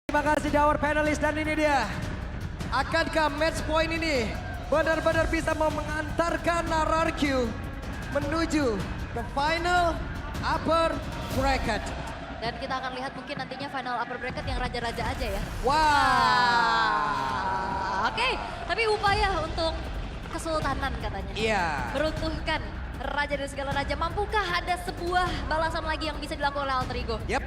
Terima kasih Dawar Panelis dan ini dia. Akankah match point ini benar-benar bisa mengantarkan RRQ menuju ke final upper bracket? Dan kita akan lihat mungkin nantinya final upper bracket yang raja-raja aja ya. Wah. Oke, tapi upaya untuk kesultanan katanya. Iya. Meruntuhkan raja dari segala raja. Mampukah ada sebuah balasan lagi yang bisa dilakukan oleh Alter Ego? Yap.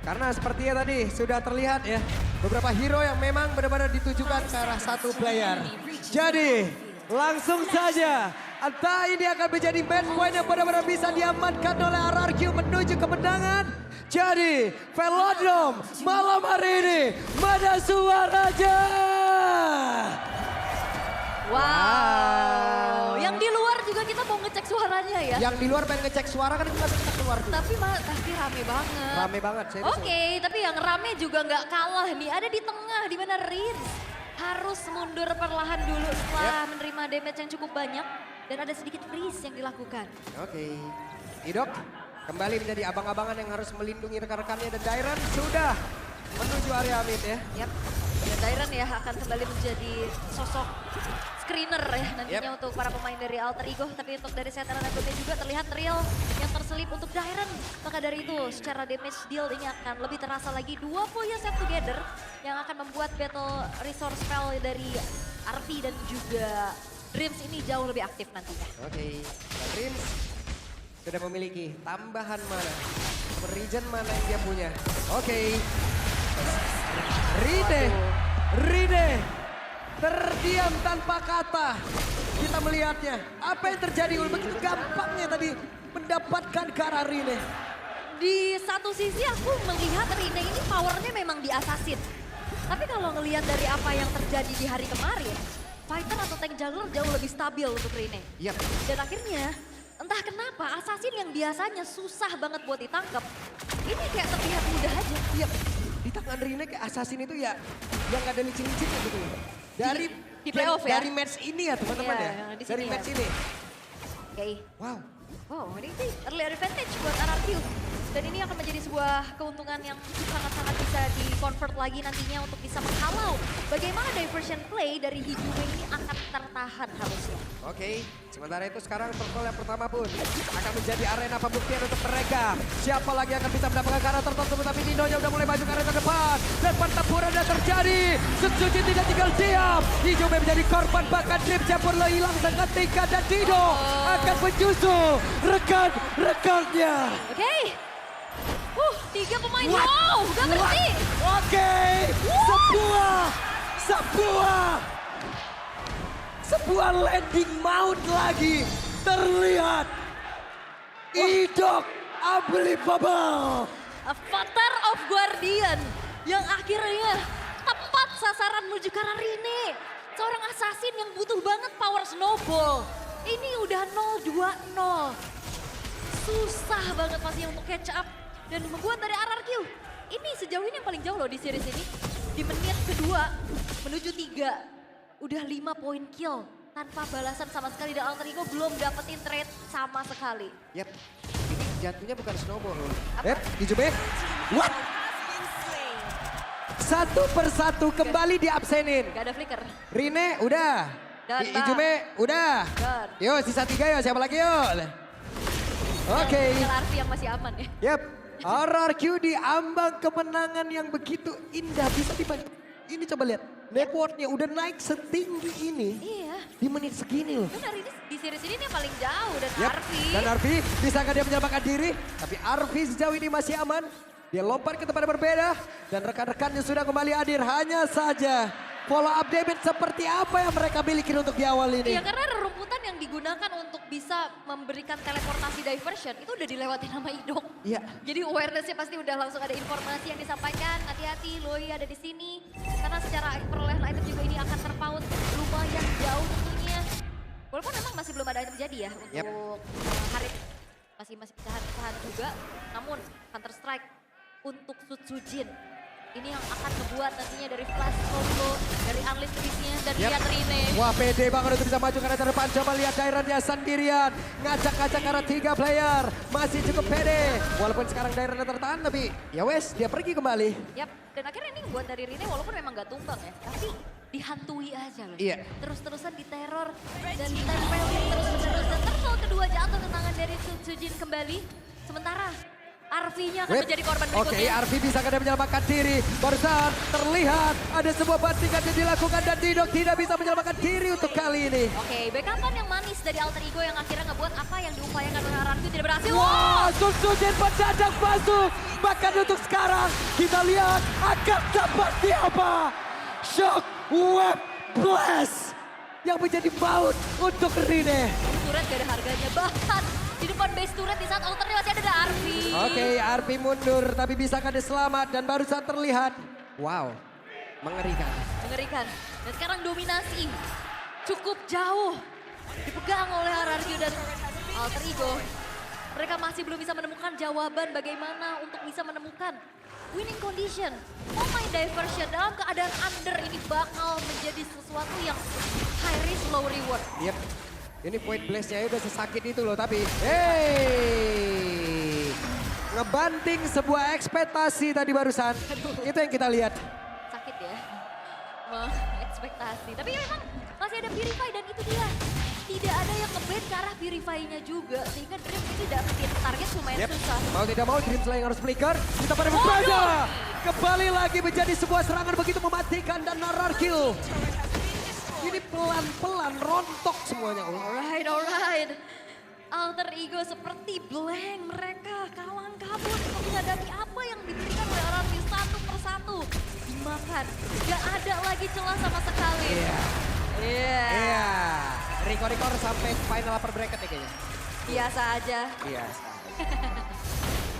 Karena sepertinya tadi sudah terlihat ya, beberapa hero yang memang benar-benar ditujukan ke arah satu player. Jadi langsung saja, entah ini akan menjadi match point yang benar-benar bisa diamankan oleh RRQ menuju kemenangan. Jadi Velodrome malam hari ini, mana suaranya? Wow. Yang di luar juga kita mau ngecek suaranya ya. Yang di luar pengen ngecek suara kan kita bisa keluar dulu. Tapi rame banget. Rame banget. Oke, tapi yang rame juga nggak kalah nih. Ada di tengah, di mana Rins harus mundur perlahan dulu setelah menerima damage yang cukup banyak. Dan ada sedikit freeze yang dilakukan. Oke. Idok kembali menjadi abang-abangan yang harus melindungi rekan-rekannya. Dan Dairan sudah menuju area mid ya. Yap. Dan Dairan ya akan kembali menjadi sosok screener ya nantinya untuk para pemain dari Alter Ego. Tapi untuk dari Setelan dan Bebe juga terlihat real yang terselip untuk Dairan. Maka dari itu secara damage deal ini akan lebih terasa lagi. Dua punya set together yang akan membuat battle resource spell dari Arfi dan juga Dreams ini jauh lebih aktif nantinya. Oke, dan Dreams sudah memiliki tambahan mana, regen mana yang dia punya. Oke, Rine terdiam tanpa kata. Kita melihatnya, apa yang terjadi begitu gampangnya tadi mendapatkan ke arah Rine. Di satu sisi aku melihat Rine ini powernya memang di assassin. Tapi kalau ngelihat dari apa yang terjadi di hari kemarin, fighter atau tank jungler jauh lebih stabil untuk Rine. Yap. Dan akhirnya entah kenapa assassin yang biasanya susah banget buat ditangkap, ini kayak terlihat mudah aja. Yap. Di tangan Rine kayak assassin itu ya yang gak ada licin-licinnya gitu. Dari di playoff ya? Dari match ini ya teman-teman Iya, ya. yang di Dari sini match ya. ini. Oke. Wow. Wow, ini sih early advantage buat RRQ. Dan ini akan menjadi sebuah keuntungan yang sangat-sangat bisa di-convert lagi nantinya untuk bisa menghalau bagaimana diversion play dari Hijube ini akan tertahan harusnya. Oke, sementara itu sekarang circle yang pertama pun akan menjadi arena pembuktian untuk mereka. Siapa lagi yang akan bisa mendapatkan karakter tertentu, tapi Ninonya udah mulai maju ke arena depan. Dan pertempuran sudah terjadi, Setsuji tidak tinggal diam. Hijube menjadi korban, bahkan Dreams pun hilang seketika dan Dino akan menyusul rekan-rekannya. Oke. 3 pemain. Wow, gak berhenti. Oke, sebuah landing mount lagi terlihat. Idok unbelievable. Avatar of Guardian yang akhirnya tepat sasaran menuju ke arah Rine. Seorang assassin yang butuh banget power snowball. Ini udah 0-2-0. Susah banget masih untuk catch up. Dan membuat dari RRQ, ini sejauh ini yang paling jauh loh di series ini. Di menit kedua menuju 3, udah 5 poin kill. Tanpa balasan sama sekali dan Alter Ego belum dapetin trade sama sekali. Yap, ini jatuhnya bukan snowball loh. Apa? Yap, Hijube. What? Satu persatu kembali diabsenin. Gak ada flicker. Rine udah. Dan Hijube udah. Dan. Yuk sisa 3 yuk, siapa lagi yuk. Oke. Tinggal Arfi yang masih aman ya. Yap, RRQ di ambang kemenangan yang begitu indah. Bisa dibanding. Ini coba lihat, networknya udah naik setinggi ini. Iya. Di menit segini loh. Benar, ini di series ini nih yang paling jauh dan Yap, Arfi. dan Arfi, bisakah dia menyelamatkan diri? Tapi Arfi sejauh ini masih aman. Dia lompat ke tempat yang berbeda. Dan rekan-rekannya sudah kembali hadir. Hanya saja follow up damage seperti apa yang mereka miliki untuk di awal ini. Iya, karena rerumputan yang digunakan untuk bisa memberikan teleportasi diversion itu udah dilewati nama Idok. Iya. Jadi awareness-nya pasti udah langsung ada informasi yang disampaikan. Hati-hati, Loi ada di sini. Karena secara perolehan item juga ini akan terpaut lumayan jauh tentunya. Walaupun memang masih belum ada item jadi ya untuk hari masih pecahan-pecahan juga. Namun Counter Strike untuk Sutsujin Ini yang akan ngebuat nantinya dari Flash Combo, dari Unleash Beast-nya, dan Yap. lihat Rine. Wah pede banget untuk bisa maju ke arah depan. Coba lihat Dairannya sendirian. Ngacak-ngacak ke arah 3 player. Masih cukup pede. Walaupun sekarang Dairannya tertahan tapi ya wes dia pergi kembali. Yap, dan akhirnya ini buat dari Rine walaupun memang gak tumbang ya, tapi dihantui aja loh. Iya. Terus-terusan diteror dan ditempelin terus-terusan. Terus kalau kedua jatuh ke tangan dari Sujin kembali. Sementara Arvi-nya akan menjadi korban Oke, berikutnya. Arvi bisa kada menyelamatkan diri. Barusan terlihat ada sebuah bantingan yang dilakukan dan Dino tidak bisa menyelamatkan diri untuk kali ini. Oke, backupan yang manis dari Alter Ego yang akhirnya ngebuat apa yang diupayakan oleh Arvi tidak berhasil. Wah, Sujin mendadak masuk. Bahkan untuk sekarang kita lihat akan seperti apa. Shock Web Blast yang menjadi maut untuk Rine. Turret gak ada harganya, bahkan di depan base turret di saat Alternya masih ada Arvi. Oke, Arvi mundur tapi bisa kada selamat dan barusan terlihat. Wow, mengerikan. Mengerikan. Dan sekarang dominasi cukup jauh dipegang oleh RRQ dan Alter Ego. Mereka masih belum bisa menemukan jawaban bagaimana untuk bisa menemukan winning condition. Oh my diversion dalam keadaan under ini bakal menjadi sesuatu yang high risk low reward. Yep. Ini point blast-nya udah sesakit itu loh tapi hey, ngebanting sebuah ekspektasi tadi barusan. Itu yang kita lihat. Sakit ya, ekspektasi. Tapi memang masih ada Purify dan itu dia. Tidak ada yang nge-ban ke arah Purify-nya juga. Sehingga Dream ini dapetin target lumayan susah. Mau tidak mau Dream Slayer harus flicker. Kita pada berada. Kembali lagi menjadi sebuah serangan begitu mematikan dan RRQ. Ini pelan-pelan rontok semuanya. Alright. Alter Ego seperti blank, mereka kalang kabut menghadapi apa yang diberikan oleh orang di satu persatu. Dimakan, gak ada lagi celah sama sekali. Iya. Iya. Rekor-rekor sampai final upper bracket ya kayaknya. Biasa aja. Iya.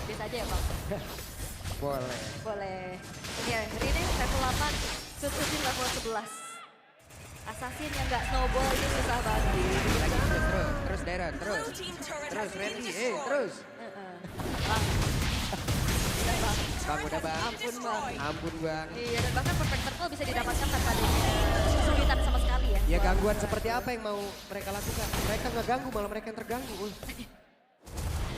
Biasa aja ya Bang? Boleh. Boleh. Ya, Rine level 8, Sujin level 11. Assassin yang gak snowball itu susah banget. Lagi terus Darren, terus Randy, terus. Bang. Udah Bang. Bang udah bang. Ampun Bang. Ampun bang. Iya, dan bahkan perfect circle bisa didapatkan tanpa adanya kesulitan sama sekali ya. Ya gangguan seperti apa yang mau mereka lakukan? Mereka nggak ganggu, malah mereka yang terganggu.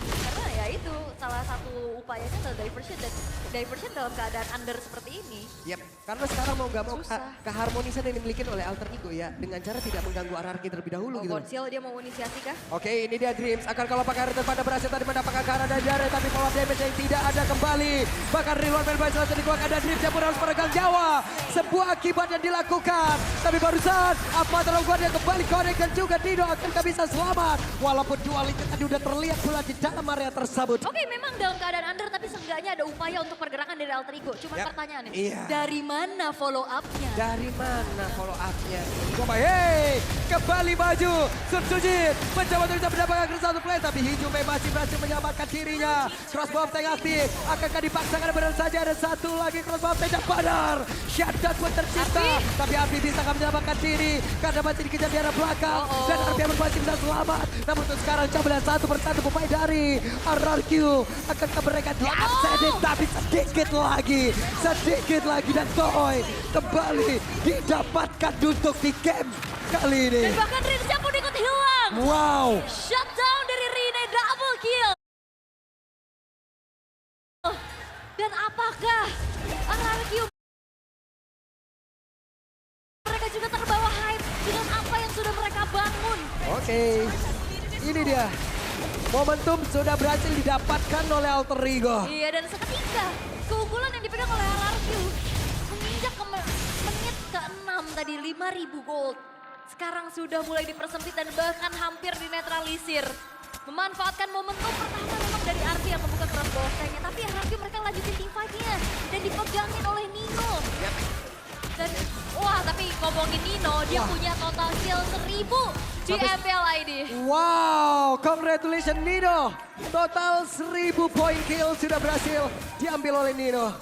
Karena ya itu salah satu upayanya adalah diversion dan diversion dalam keadaan under seperti ini. Yap, karena sekarang mau nggak mau Susah. keharmonisan yang dimiliki oleh Alter Ego ya, dengan cara tidak mengganggu RRQ terlebih dahulu Oh, gitu. Bonsil dia mau inisiasi kah? Oke, ini dia Dreams. Akan kalau pakai Arthur pada berhasil tadi mendapatkan ke arah Dajare, tapi follow up damage yang tidak ada kembali. Bahkan reload main by selanjutnya dikeluarkan dan Dreams yang pun harus meregang nyawa. Sebuah akibat yang dilakukan. Tapi barusan, apa terlalu yang kembali connect dan juga Dino akan bisa selamat. Walaupun duality tadi udah terlihat pula di dalam area tersebut. Oke, memang dalam keadaan under tapi seenggaknya ada upaya untuk pergerakan dari Alter Ego. Cuma Yap. pertanyaannya, Iya. dari mana follow up-nya? Dari mana follow up-nya? Coba, hey, kembali maju. Sujin mencoba untuk bisa mendapatkan satu play, tapi Hijume masih berhasil menyelamatkan dirinya. Crossbow tank aktif, akankah dipaksakan benar saja ada satu lagi crossbow tank dan benar. Shutdown pun tercipta, tapi Arvi bisa menyelamatkan diri karena masih dikejar di arah belakang. Dan Arvi masih bisa selamat. Namun untuk sekarang coba lihat satu persatu pemain dari RRQ. Akankah mereka di-absenin, tapi sedikit lagi dan Toy kembali didapatkan untuk di game kali ini. Dan bahkan Rinsa pun ikut hilang. Wow. Shutdown dari Rine, double kill. Dan apakah RRQ mereka juga terbawa hype dengan apa yang sudah mereka bangun? Oke, ini dia. Momentum sudah berhasil didapatkan oleh Alter Ego. Iya, dan seketika keunggulan yang dipegang oleh RRQ menginjak ke menit ke-6 tadi 5.000 gold. Sekarang sudah mulai dipersempit dan bahkan hampir dinetralisir. Memanfaatkan momentum pertama memang dari Arvi yang membuka crossbow tanknya, tapi RRQ mereka lanjutin team fight-nya dan dipegangin oleh Nino. Dan wah, tapi ngomongin Nino, dia punya total kill 1000 di MPL ID. Wow, congratulations Nino. Total 1000 poin kill sudah berhasil diambil oleh Nino.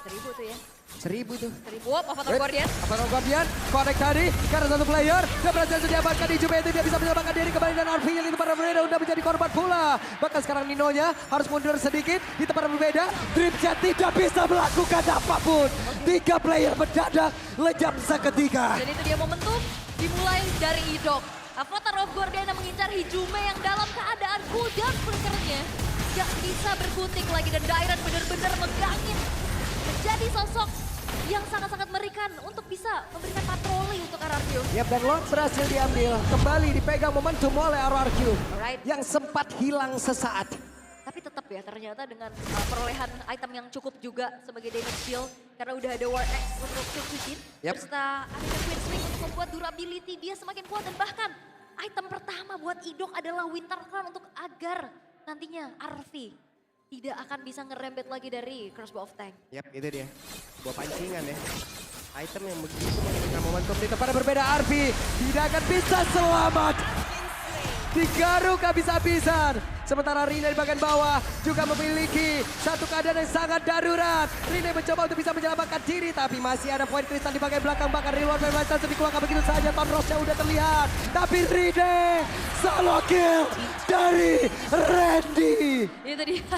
1000 tuh ya. 1000 tuh. 1000 Avatar Guardian. Avatar Guardian, connect tadi karena satu player. Dan berhasil diamankan di Juve itu dia bisa menyelamatkan diri kembali dan Arfi yang di tempat berbeda udah menjadi korban pula. Bahkan sekarang Ninonya harus mundur sedikit di tempat berbeda. Dreamjet tidak bisa melakukan apapun. 3 player mendadak lenyap seketika. Dan itu dia momentum dimulai dari Idok. Avatar of Guardian yang mengincar Hijume yang dalam keadaan cooldown flickernya. Gak bisa berkutik lagi dan Dairan benar-benar megangin. Menjadi sosok yang sangat-sangat mengerikan untuk bisa memberikan patroli untuk RRQ. Yap, dan Lord berhasil diambil. Kembali dipegang momentum oleh RRQ. Alright. Yang sempat hilang sesaat. Tapi tetap ya ternyata dengan perolehan item yang cukup juga sebagai damage shield. Karena udah ada War X untuk Sukujin. Yep. Serta ada Queen Sling untuk membuat durability dia semakin kuat. Dan bahkan item pertama buat Idok adalah Winter Crown untuk agar nantinya Arfi tidak akan bisa ngerembet lagi dari Crossbow of Tank. Yap, itu dia. Buat pancingan ya. Item yang begitu memberikan momentum di tempat berbeda. Arfi tidak akan bisa selamat. Digaruk habis-habisan. Sementara Rine di bagian bawah juga memiliki satu keadaan yang sangat darurat. Rine mencoba untuk bisa menyelamatkan diri. Tapi masih ada poin kristal di bagian belakang. Bahkan reload bebas langsung dikeluarkan begitu saja. Tonrosnya udah terlihat. Tapi Rine solo kill dari Randy. Itu dia.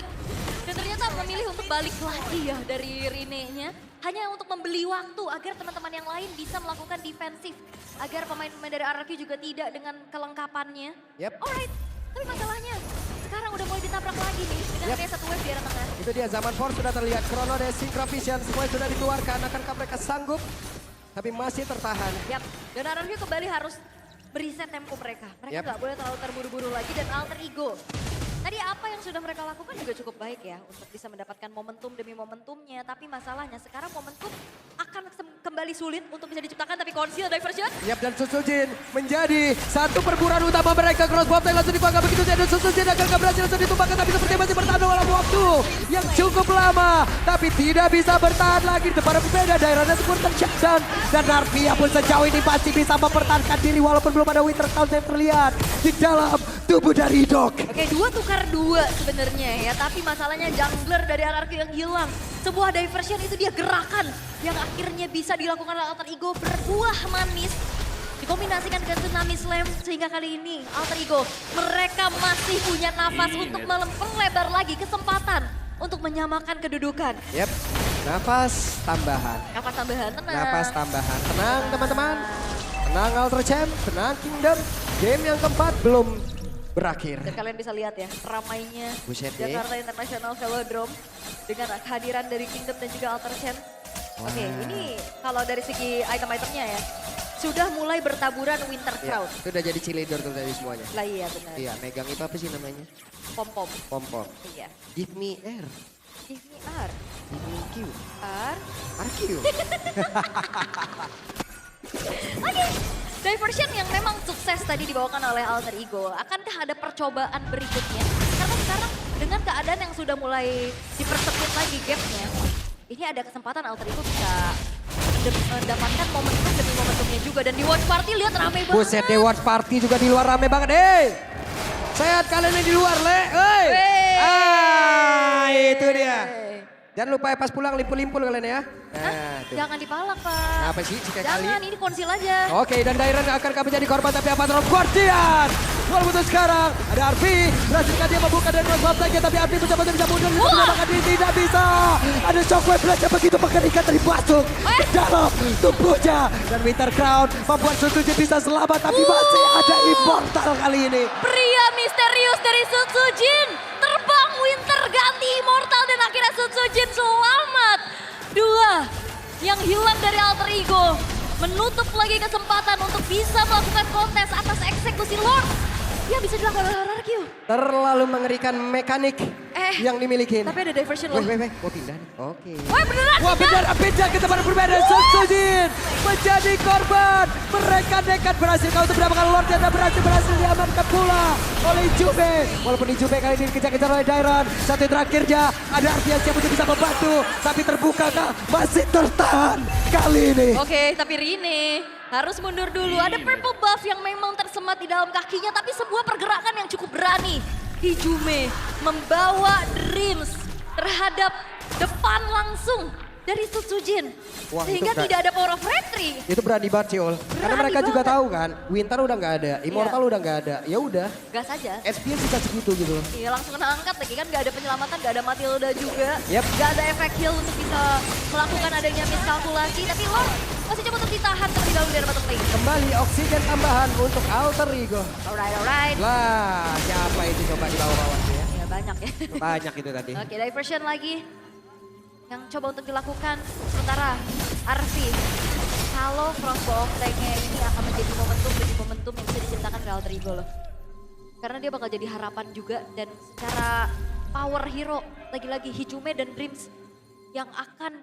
Dan ternyata memilih untuk balik lagi ya dari Rine-nya. Hanya untuk membeli waktu agar teman-teman yang lain bisa melakukan defensif. Agar pemain-pemain dari RRQ juga tidak dengan kelengkapannya. Yep. Alright, tapi masalahnya sekarang udah mulai ditabrak lagi nih dengan Yep. satu wave di arah tengah. Itu dia, zaman Force sudah terlihat. Chrono dan Synchrovision semuanya sudah dikeluarkan. Akankah mereka sanggup? Tapi masih tertahan. Yap, dan RRQ kembali harus beriset tempo mereka. Mereka Yep. nggak boleh terlalu terburu-buru lagi dan alter ego. Tadi apa yang sudah mereka lakukan juga cukup baik ya untuk bisa mendapatkan momentum demi momentumnya. Tapi masalahnya sekarang momentum akan kembali sulit untuk bisa diciptakan tapi conceal diversion. Yap, dan Susujin menjadi satu perburuan utama mereka. Crossbow Tank langsung dipanggang begitu saja. Dan Susujin akan berhasil langsung ditumbangkan. Tapi seperti masih bertahan dalam waktu yang cukup lama. Tapi tidak bisa bertahan lagi. Di depan berbeda daerahnya sepuluh tershutdown. Dan Narvia pun sejauh ini pasti bisa mempertahankan diri. Walaupun belum ada Winter Crown yang terlihat di dalam tubuh dari Idok. Oke, 2 tukar 2 sebenarnya ya. Tapi masalahnya jungler dari RRQ yang hilang. Sebuah diversion itu dia gerakan yang akhirnya bisa dilakukan oleh Alter Ego berbuah manis. Dikombinasikan dengan Tsunami Slam sehingga kali ini Alter Ego mereka masih punya nafas untuk melebar lagi kesempatan untuk menyamakan kedudukan. Yap, nafas tambahan. Nafas tambahan, tenang. Nafas tambahan. Tenang teman-teman. Tenang Ultra Champ, tenang Kingdom. Game yang keempat belum berakhir. Dan kalian bisa lihat ya, ramainya Buset deh. Jakarta International Velodrome dengan kehadiran dari Kingdom dan juga Alter Champ. Oke, ini kalau dari segi item-itemnya ya, sudah mulai bertaburan Winter Ya, Crown. itu udah jadi cheerleader tuh dari semuanya. Lah iya benar. Iya, megang itu apa sih namanya? Pom-pom. Pom-pom. Iya. Give me air. Give me R. Give me Q. R. RQ. Oke. Diversion yang memang sukses tadi dibawakan oleh Alter Ego. Akankah ada percobaan berikutnya? Karena sekarang dengan keadaan yang sudah mulai dipersempit lagi gapnya, ini ada kesempatan Alter Ego bisa mendapatkan momentum demi momentumnya juga. Dan di watch party lihat rame banget. Buset deh, watch party juga di luar rame banget. Sehat kalian yang di luar, Le. Hei. Itu dia. Jangan lupa ya pas pulang limpul-limpul kalian ya. Nah, tuh. Jangan dipalak, Pak. Apa sih kayak kali? Jangan, ini konsil aja. Oke, dan Dairan akan kami jadi korban tapi apa drop Guardian. Walaupun itu sekarang ada Arfi, berhasilkan dia membuka dan crossbow lagi tapi Arfi mencoba untuk bisa mundur, bisa menyelamatkan diri, tidak bisa. Ada shockwave blast yang begitu mengerikan dari masuk ke dalam tubuhnya. Dan Winter Crown membuat Susujin bisa selamat tapi masih ada immortal kali ini. Pria misterius dari Sutsujin terbang Winter ganti immortal dan akhirnya Sutsujin selamat. 2 yang hilang dari Alter Ego menutup lagi kesempatan untuk bisa melakukan kontes atas eksekusi Lord yang bisa dilakukan oleh RRQ. Terlalu mengerikan mekanik yang dimiliki. Tapi ada diversion loh. Weh, gua pindah nih. Oke. Wah beneran Wah pindah ke tempat berbeda. Susujin menjadi korban. Mereka nekat berhasil kau untuk mendapatkan Lord dan berhasil diamankan pula oleh Juve. Walaupun di Juve kali ini dikejar-kejar oleh Dairan. Satu yang terakhirnya ada Arfian siap untuk bisa membantu. Tapi terbuka kah? Masih tertahan kali ini. Oke, tapi Rine harus mundur dulu. Ada purple buff yang memang tersemat di dalam kakinya, tapi sebuah pergerakan yang cukup berani. Hijume membawa Dreams terhadap depan langsung dari Sutsujin. Wah, itu Sehingga berat. tidak ada power of retreat. Itu berani banget sih, Ol. Karena Berani mereka juga banget. tahu kan, Winter udah nggak ada, Immortal udah nggak ada. Ya udah, Gas aja. SPS bisa segitu gitu. Iya langsung kena angkat lagi kan, gak ada penyelamatan, gak ada Matilda juga. Yep. Gak ada efek heal untuk bisa melakukan adanya miskalkulasi. Tapi Lord masih coba untuk ditahan terlebih dahulu dari bottom lane. Kembali oksigen tambahan untuk Alter Ego. Alright. Lah, siapa itu coba di bawah-bawah ya? Ya banyak ya. Banyak itu tadi. Oke, diversion lagi. Yang coba untuk dilakukan. Sementara Arfi. Kalau crossbow of tank-nya ini akan menjadi momentum yang bisa diciptakan ke Alter Ego loh. Karena dia bakal jadi harapan juga dan secara power hero lagi-lagi Hijume dan Dreams yang akan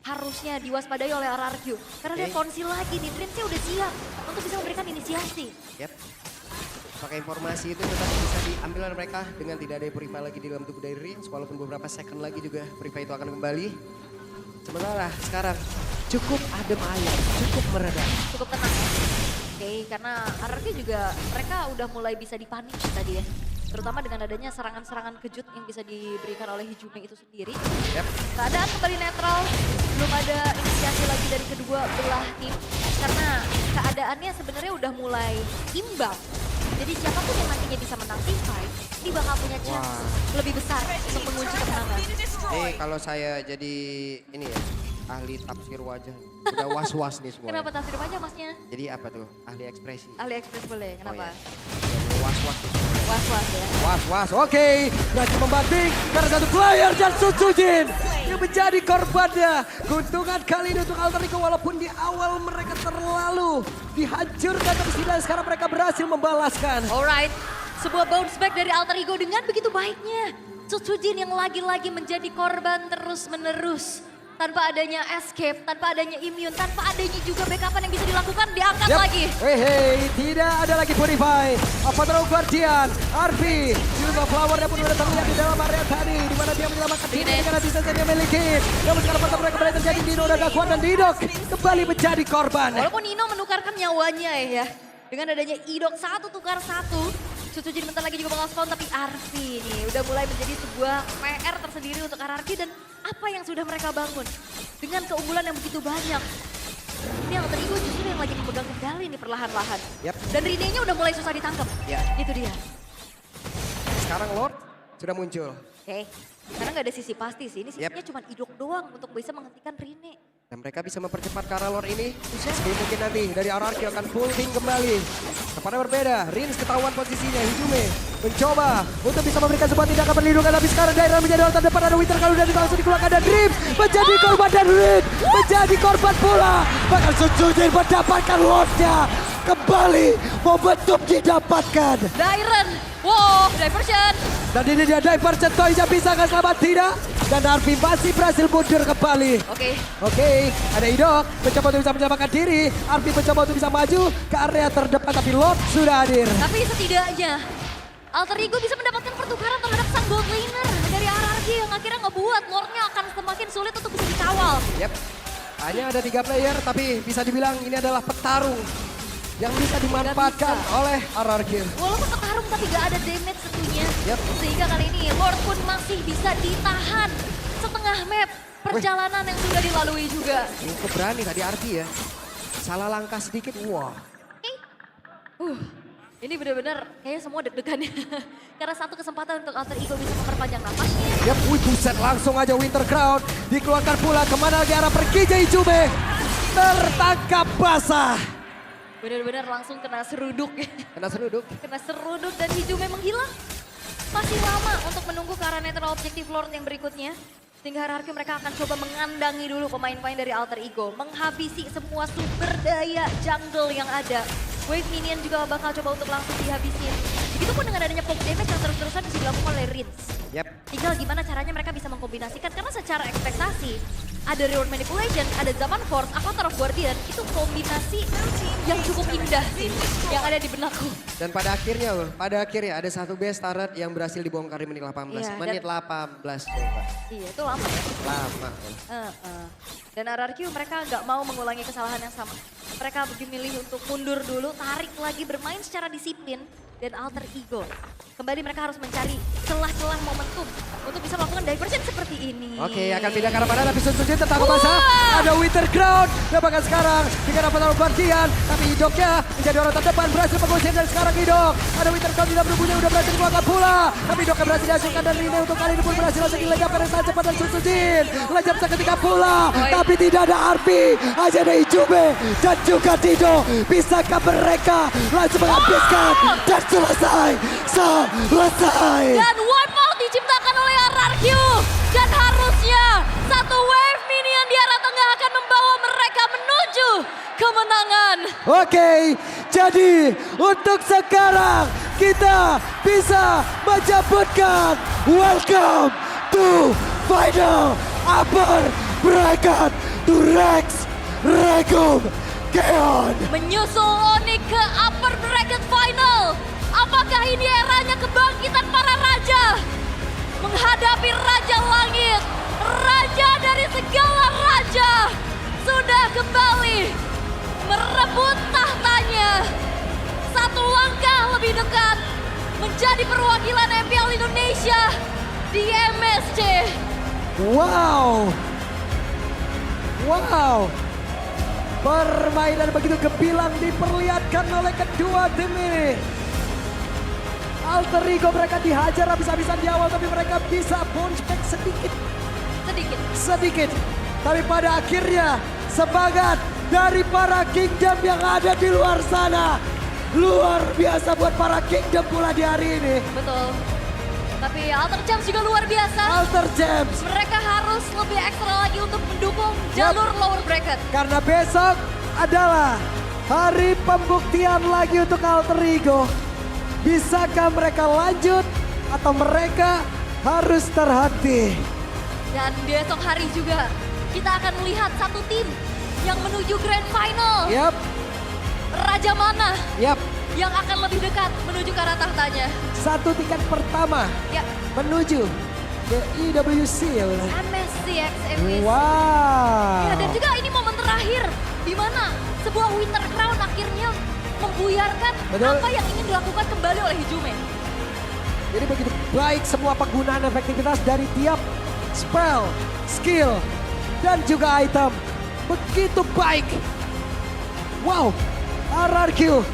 harusnya diwaspadai oleh RRQ. Karena dia Oke. konsil lagi nih, Dreamsnya udah siap untuk bisa memberikan inisiasi. Yap. Pakai informasi itu tetap bisa diambil oleh mereka dengan tidak ada Purify lagi di dalam tubuh dari Rins. Walaupun beberapa second lagi juga Purify itu akan kembali. Sementara sekarang cukup adem ayem, cukup meredam. Cukup tenang. Oke, karena RRQ juga mereka udah mulai bisa dipunish tadi ya. Terutama dengan adanya serangan-serangan kejut yang bisa diberikan oleh Hijume itu sendiri. Yap. Keadaan kembali netral, belum ada inisiasi lagi dari kedua belah tim. Karena keadaannya sebenarnya udah mulai imbang. Jadi siapapun yang nantinya bisa menang tim fight, dia bakal punya chance Wah. lebih besar untuk mengunci kemenangan. Kalau saya jadi ini ya, ahli tafsir wajah. Udah was-was nih semua. Kenapa tafsir aja masnya? Jadi apa tuh? Ahli ekspresi. Ali Express boleh, kenapa? Udah was-was nih. Was-was ya. Was-was, oke. Berhasil membanting karena satu player dan Sutsujin yang menjadi korbannya. Keuntungan kali ini untuk Alter Ego walaupun di awal mereka terlalu dihancurkan. Tapi setidaknya sekarang mereka berhasil membalaskan. Alright, sebuah bounce back dari Alter Ego dengan begitu baiknya. Sutsujin yang lagi-lagi menjadi korban terus-menerus. Tanpa adanya escape, tanpa adanya immune, tanpa adanya juga backupan yang bisa dilakukan, diangkat Yap. lagi. Hei, tidak ada lagi Purify. Avatar Guardian, Arfi, juga flowernya pun sudah terlihat di dalam area tadi. Di mana dia menyelamatkan diri Rine. dengan asistensi yang dia miliki. Namun sekarang pertama mereka kembali terjadi, Dino udah gak kuat dan Didok kembali menjadi korban. Walaupun Nino menukarkan nyawanya ya. Dengan adanya Idok 1 tukar 1. Sutsujin bentar lagi juga bakal spawn, tapi Arfi nih udah mulai menjadi sebuah PR tersendiri untuk RRQ dan apa yang sudah mereka bangun. Dengan keunggulan yang begitu banyak. Ini Alter Ego justru yang lagi memegang kendali nih perlahan-lahan. Yap. Dan Rine-nya udah mulai susah ditangkap. Ya. Itu dia. Sekarang Lord sudah muncul. Oke, karena nggak ada sisi pasti sih. Ini Yap. sisinya cuma Idok doang untuk bisa menghentikan Rine. Dan mereka bisa mempercepat ke arah Lord ini. Sebelum mungkin nanti dari RRQ akan full team kembali. Kepada berbeda, Rins ketahuan posisinya. Hijume mencoba untuk bisa memberikan sebuah tindakan perlindungan. Tapi sekarang daerah menjadi orang terdepan. Ada Winter kalau udah langsung dikeluarkan. Dan Dreams menjadi korban dan Rin menjadi korban pula. Bahkan Sutsujin mendapatkan Lordnya. Kembali momentum didapatkan. Dairen, wow, diversion. Dan ini dia diversion Toys yang bisa nggak selamat tidak. Dan Arfi masih berhasil mundur kembali. Oke, ada Idok mencoba untuk bisa menyelamatkan diri. Arfi mencoba untuk bisa maju ke area terdepan tapi Lord sudah hadir. Tapi setidaknya Alter Ego bisa mendapatkan pertukaran terhadap sang gold laner dari RRQ yang akhirnya ngebuat Lordnya akan semakin sulit untuk bisa dikawal. Yep. Hanya ada 3 player tapi bisa dibilang ini adalah petarung yang bisa dimanfaatkan oleh RRQ. Walaupun petarung tapi gak ada damage tentunya. Yep. Sehingga kali ini Lord pun masih bisa ditahan setengah map perjalanan yang sudah dilalui juga. Cukup berani tadi Arfi ya. Salah langkah sedikit, wah. Ini benar-benar kayaknya semua deg-degannya. Karena satu kesempatan untuk Alter Ego bisa memperpanjang napasnya. Yap, wih buset langsung aja Winter Crown. Dikeluarkan pula kemana lagi arah pergi Hijume. Tertangkap basah. Benar-benar langsung kena seruduk. Kena seruduk. Kena seruduk dan Hijume menghilang. Masih lama untuk menunggu ke arah netral objektif Lord yang berikutnya. Sehingga RRQ mereka akan coba mengandangi dulu pemain-pemain dari Alter Ego. Menghabisi semua sumber daya jungle yang ada. Wave minion juga bakal coba untuk langsung dihabisin. Begitupun dengan adanya poke damage yang terus-terusan bisa dilakukan oleh Rins. Yap. Tinggal gimana caranya mereka bisa mengkombinasikan. Karena secara ekspektasi ada reward manipulation, ada zaman force, Avatar of Guardian. Itu kombinasi yang cukup indah sih yang ada di benakku. Dan pada akhirnya ada satu best turret yang berhasil dibongkar di menit 18. Iya, menit 18 coba. Iya itu lama ya. Lama. Dan RRQ mereka nggak mau mengulangi kesalahan yang sama. Mereka lebih milih untuk mundur dulu, tarik lagi, bermain secara disiplin. dan Alter Ego. Kembali mereka harus mencari celah-celah momentum untuk bisa melakukan diversion seperti ini. Oke, akan pindah ke arah mana, tapi Sun Sujin tetap masa. Wah! Ada Winter Crown, dan bahkan sekarang jika dapat taruh Guardian, tapi Hidoknya menjadi orang terdepan, berhasil mengusir dan sekarang Hidok. Ada Winter Crown tidak berbunyi, udah berhasil dikeluarkan pula. Tapi Hidoknya berhasil dihasilkan dan Rine untuk kali ini pun berhasil langsung dilegapkan dan sangat cepat dan Sun Sujin. Lejap seketika pula, tapi tidak ada Arpi, hanya ada Ijume dan juga Dido. Bisakah mereka langsung menghabiskan dan selesai? Selesai. Dan wipeout diciptakan oleh RRQ. Dan harusnya satu wave minion di arah tengah akan membawa mereka menuju kemenangan. Oke, jadi untuk sekarang kita bisa menyebutkan welcome to final upper bracket to Rex Regum Keon. Menyusul Onyx ke upper bracket final. Apakah ini eranya kebangkitan para raja? Menghadapi Raja Langit, raja dari segala raja, sudah kembali merebut tahtanya. Satu langkah lebih dekat menjadi perwakilan MPL Indonesia di MSC. Wow. Wow. Permainan begitu gemilang diperlihatkan oleh kedua tim ini. Alter Ego mereka dihajar habis-habisan di awal, tapi mereka bisa bounce back sedikit. Tapi pada akhirnya semangat dari para Kingdom yang ada di luar sana. Luar biasa buat para Kingdom pula di hari ini. Betul. Tapi Alter Gems juga luar biasa. Alter Gems. Mereka harus lebih ekstra lagi untuk mendukung jalur lower bracket. Karena besok adalah hari pembuktian lagi untuk Alter Ego. Bisakah mereka lanjut atau mereka harus terhenti? Dan besok hari juga kita akan melihat satu tim yang menuju grand final. Yap, Raja mana yap. yang akan lebih dekat menuju ke arah tahtanya? Satu tiket pertama Ya, menuju ke IWC ya udah. MSCX MVC. Wow. Ya, dan juga ini momen terakhir di mana sebuah Winter Crown akhirnya membuyarkan Betul. apa yang ingin dilakukan kembali oleh Hijume. Jadi begitu baik semua penggunaan efektivitas dari tiap spell, skill, dan juga item. Begitu baik. Wow, RRQ.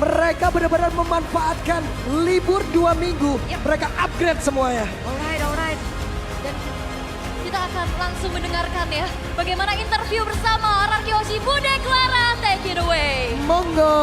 Mereka benar-benar memanfaatkan libur 2 minggu. Yep. Mereka upgrade semuanya. Alright. Dan kita akan langsung mendengarkan ya bagaimana interview bersama RRQ Hoshi Bude Clara. Take it away. Monggo.